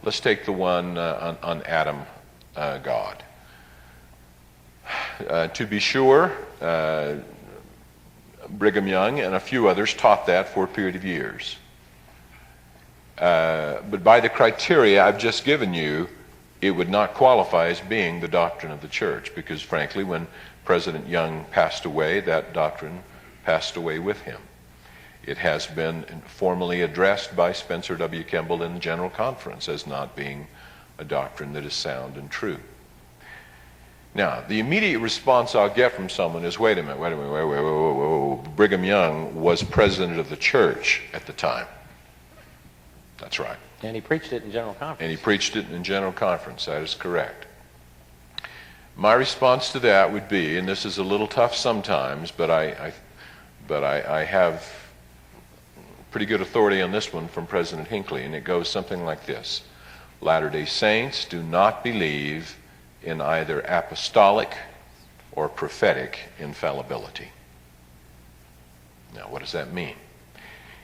Let's take the one on Adam, God. To be sure, Brigham Young and a few others taught that for a period of years. But by the criteria I've just given you, it would not qualify as being the doctrine of the church, because frankly, when President Young passed away, that doctrine passed away with him. It has been formally addressed by Spencer W. Kimball in the General Conference as not being a doctrine that is sound and true. Now, the immediate response I'll get from someone is, wait a minute, whoa. Brigham Young was president of the church at the time. That's right. And he preached it in General Conference. And he preached it in General Conference. That is correct. My response to that would be, and this is a little tough sometimes, but I have pretty good authority on this one from President Hinckley, and it goes something like this. Latter-day Saints do not believe in either apostolic or prophetic infallibility. Now, what does that mean?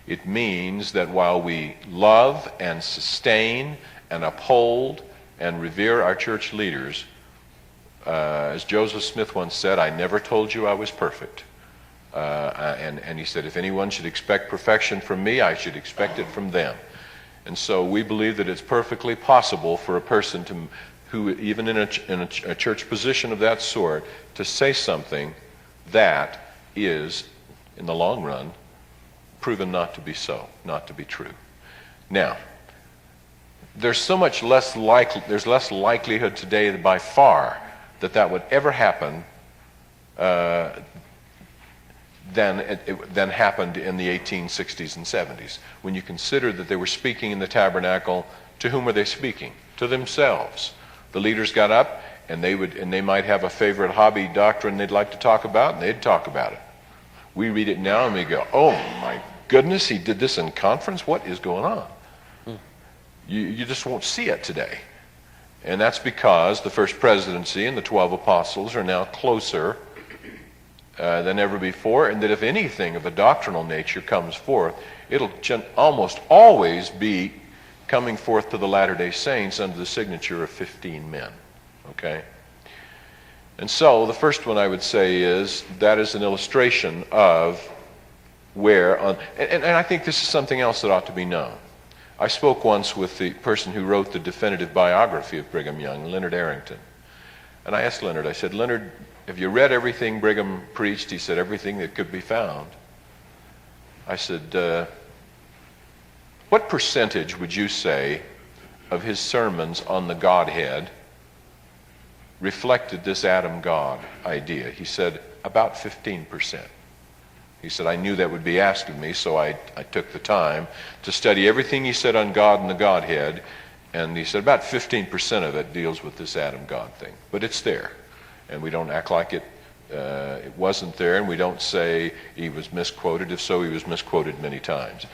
It means that while we love and sustain and uphold and revere our church leaders, as Joseph Smith once said, I never told you I was perfect. And he said, if anyone should expect perfection from me, I should expect it from them. And so we believe that it's perfectly possible for a person who, even in a church position of that sort, to say something that is, in the long run, proven not to be so, not to be true. Now, there's less likelihood today by far that would ever happen than happened in the 1860s and 70s. When you consider that they were speaking in the tabernacle, to whom were they speaking? To themselves. The leaders got up and they might have a favorite hobby doctrine they'd like to talk about, and they'd talk about it. We read it now and we go, oh my goodness, he did this in conference? What is going on? You just won't see it today. And that's because the First Presidency and the 12 Apostles are now closer than ever before, and that if anything of a doctrinal nature comes forth, it'll almost always be coming forth to the Latter-day Saints under the signature of 15 men. Okay? And so the first one I would say is that is an illustration of where, and I think this is something else that ought to be known. I spoke once with the person who wrote the definitive biography of Brigham Young, Leonard Arrington. And I asked Leonard, I said, Leonard, have you read everything Brigham preached? He said, everything that could be found. I said, what percentage would you say of his sermons on the Godhead reflected this Adam God idea? He said, about 15%. He said, I knew that would be asked of me, so I took the time to study everything he said on God and the Godhead, and he said about 15% of it deals with this Adam God thing. But it's there, and we don't act like it wasn't there, and we don't say he was misquoted. If so, he was misquoted many times.